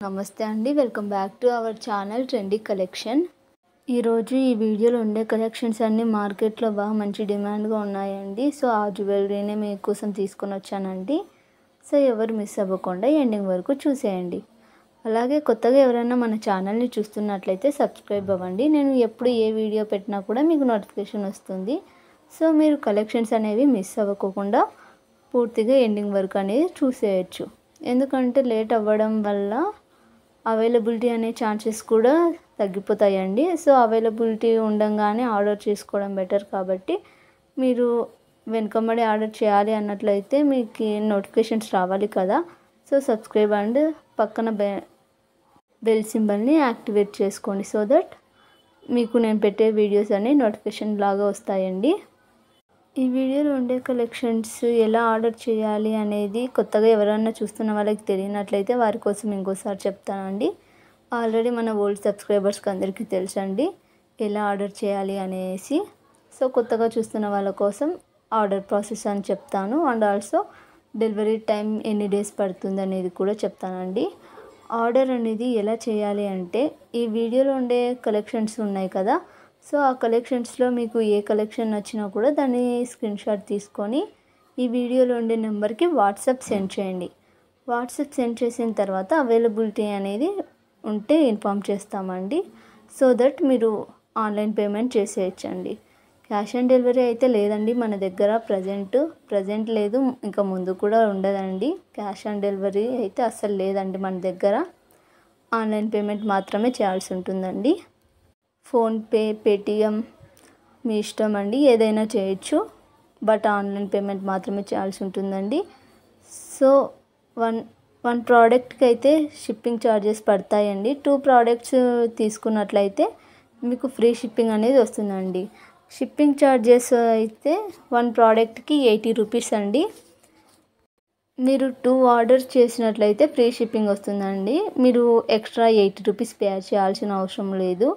నమస్తే అండి, welcome back to our channel trendy collection. ఈరోజు ఈ వీడియోలో ఉండే కలెక్షన్స్ అన్నీ మార్కెట్లో బాగా మంచి డిమాండ్గా ఉన్నాయండి. సో ఆ జ్యువెలరీనే మీకోసం తీసుకొని వచ్చానండి. సో ఎవరు మిస్ అవ్వకుండా ఎండింగ్ వరకు చూసేయండి. అలాగే కొత్తగా ఎవరైనా మన ఛానల్ని చూస్తున్నట్లయితే సబ్స్క్రైబ్ అవ్వండి. నేను ఎప్పుడు ఏ వీడియో పెట్టినా కూడా మీకు నోటిఫికేషన్ వస్తుంది. సో మీరు కలెక్షన్స్ అనేవి మిస్ అవ్వకుండా పూర్తిగా ఎండింగ్ వరకు అనేది చూసేయచ్చు. ఎందుకంటే లేట్ అవ్వడం వల్ల అవైలబిలిటీ అనే ఛాన్సెస్ కూడా తగ్గిపోతాయండి. సో అవైలబిలిటీ ఉండగానే ఆర్డర్ చేసుకోవడం బెటర్. కాబట్టి మీరు వెనుకబడి ఆర్డర్ చేయాలి అన్నట్లయితే మీకు నోటిఫికేషన్స్ రావాలి కదా. సో సబ్స్క్రైబ్ అండ్ పక్కన బెల్ సింబల్ని యాక్టివేట్ చేసుకోండి. సో దట్ మీకు నేను పెట్టే వీడియోస్ అన్నీ నోటిఫికేషన్ లాగా వస్తాయండి. ఈ వీడియోలో ఉండే కలెక్షన్స్ ఎలా ఆర్డర్ చేయాలి అనేది కొత్తగా ఎవరైనా చూస్తున్న వాళ్ళకి తెలియనట్లయితే వారి కోసం ఇంకోసారి చెప్తానండి. ఆల్రెడీ మన ఓల్డ్ సబ్స్క్రైబర్స్కి అందరికీ తెలుసండి ఎలా ఆర్డర్ చేయాలి అనేసి. సో కొత్తగా చూస్తున్న వాళ్ళ కోసం ఆర్డర్ ప్రాసెస్ అని చెప్తాను. అండ్ ఆల్సో డెలివరీ టైం ఎన్ని డేస్ పడుతుంది అనేది కూడా చెప్తానండి. ఆర్డర్ అనేది ఎలా చేయాలి అంటే, ఈ వీడియోలో ఉండే కలెక్షన్స్ ఉన్నాయి కదా. సో ఆ కలెక్షన్స్లో మీకు ఏ కలెక్షన్ నచ్చినా కూడా దాన్ని స్క్రీన్ షాట్ తీసుకొని ఈ వీడియోలో ఉండే నెంబర్కి వాట్సాప్ సెండ్ చేయండి. వాట్సాప్ సెండ్ చేసిన తర్వాత అవైలబిలిటీ అనేది ఉంటే ఇన్ఫామ్ చేస్తామండి. సో దట్ మీరు ఆన్లైన్ పేమెంట్ చేసేయచ్చండి. క్యాష్ ఆన్ డెలివరీ అయితే లేదండి మన దగ్గర ప్రజెంట్ లేదు, ఇంకా ముందు కూడా ఉండదండి. క్యాష్ ఆన్ డెలివరీ అయితే అస్సలు లేదండి మన దగ్గర. ఆన్లైన్ పేమెంట్ మాత్రమే చేయాల్సి ఉంటుందండి. ఫోన్పే, పేటిఎం మీ ఇష్టం అండి, ఏదైనా చేయొచ్చు. బట్ ఆన్లైన్ పేమెంట్ మాత్రమే చేయాల్సి ఉంటుందండి. సో వన్ ప్రోడక్ట్కి అయితే షిప్పింగ్ ఛార్జెస్ పడతాయండి. 2 ప్రోడక్ట్స్ తీసుకున్నట్లయితే మీకు ఫ్రీ షిప్పింగ్ అనేది వస్తుందండి. షిప్పింగ్ ఛార్జెస్ అయితే 1 ప్రోడక్ట్కి 80 రూపీస్ అండి. మీరు 2 ఆర్డర్స్ చేసినట్లయితే ఫ్రీ షిప్పింగ్ వస్తుందండి. మీరు ఎక్స్ట్రా 80 రూపీస్ పే చేయాల్సిన అవసరం లేదు.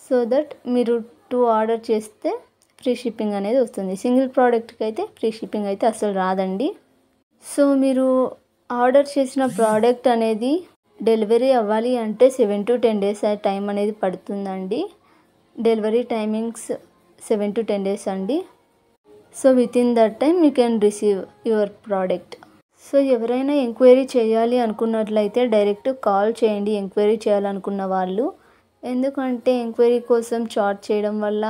సో దట్ మీరు 2 ఆర్డర్ చేస్తే ఫ్రీ షిప్పింగ్ అనేది వస్తుంది. సింగిల్ ప్రోడక్ట్కి అయితే ఫ్రీ షిప్పింగ్ అయితే అసలు రాదండి. సో మీరు ఆర్డర్ చేసిన ప్రోడక్ట్ అనేది డెలివరీ అవ్వాలి అంటే 7 to 10 days టైం అనేది పడుతుందండి. డెలివరీ టైమింగ్స్ 7 to 10 days అండి. So within that time you can receive your product. So ఎవరైనా ఎంక్వైరీ చేయాలి అనుకున్నట్లయితే డైరెక్ట్ కాల్ చేయండి, ఎంక్వైరీ చేయాలనుకున్న వాళ్ళు. ఎందుకంటే ఎంక్వైరీ కోసం చాట్ చేయడం వల్ల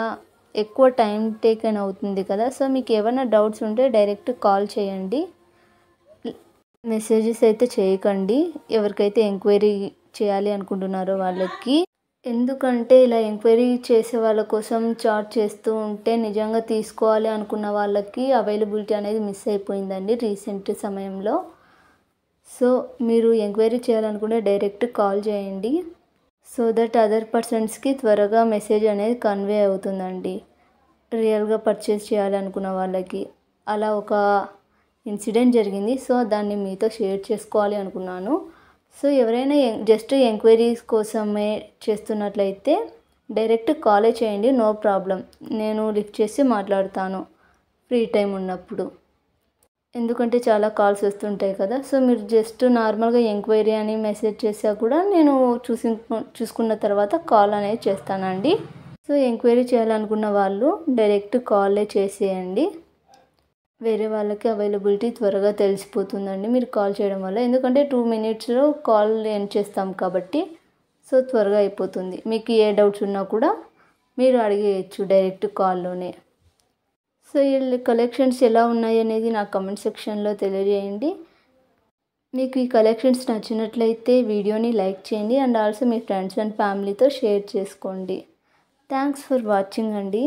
ఎక్కువ టైం టేకన్ అవుతుంది కదా. సో మీకు ఏమైనా డౌట్స్ ఉంటే డైరెక్ట్ కాల్ చేయండి, మెసేజెస్ అయితే చేయకండి ఎవరికైతే ఎంక్వైరీ చేయాలి అనుకుంటున్నారో వాళ్ళకి. ఎందుకంటే ఇలా ఎంక్వైరీ చేసే వాళ్ళ కోసం చాట్ చేస్తూ ఉంటే నిజంగా తీసుకోవాలి అనుకున్న వాళ్ళకి అవైలబిలిటీ అనేది మిస్ అయిపోయిందండి రీసెంట్ సమయంలో. సో మీరు ఎంక్వైరీ చేయాలనుకుంటే డైరెక్ట్ కాల్ చేయండి. సో దట్ అదర్ పర్సన్స్కి త్వరగా మెసేజ్ అనేది కన్వే అవుతుందండి, రియల్గా పర్చేస్ చేయాలనుకున్న వాళ్ళకి. అలా ఒక ఇన్సిడెంట్ జరిగింది. సో దాన్ని మీతో షేర్ చేసుకోవాలి అనుకున్నాను. సో ఎవరైనా జస్ట్ ఎంక్వైరీస్ కోసమే చేస్తున్నట్లయితే డైరెక్ట్ కాలే చేయండి, నో ప్రాబ్లం. నేను లిఫ్ట్ చేసి మాట్లాడతాను ఫ్రీ టైం ఉన్నప్పుడు. ఎందుకంటే చాలా కాల్స్ వస్తుంటాయి కదా. సో మీరు జస్ట్ నార్మల్గా ఎంక్వైరీ అని మెసేజ్ చేసా కూడా నేను చూసుకున్న తర్వాత కాల్ అనేది చేస్తానండి. సో ఎంక్వైరీ చేయాలనుకున్న వాళ్ళు డైరెక్ట్ కాలే చేసేయండి. వేరే వాళ్ళకి అవైలబిలిటీ త్వరగా తెలిసిపోతుందండి మీరు కాల్ చేయడం వల్ల. ఎందుకంటే 2 minutesలో కాల్ ఎండ్ చేస్తాం కాబట్టి సో త్వరగా అయిపోతుంది. మీకు ఏ డౌట్స్ ఉన్నా కూడా మీరు అడిగేయచ్చు డైరెక్ట్ కాల్లోనే. సో ఈ కలెక్షన్స్ ఎలా ఉన్నాయి అనేది నా కమెంట్ సెక్షన్లో తెలియజేయండి. మీకు ఈ కలెక్షన్స్ నచ్చినట్లయితే వీడియోని లైక్ చేయండి and also me friends and ఫ్యామిలీతో షేర్ చేసుకోండి. థ్యాంక్స్ ఫర్ వాచింగ్ అండి.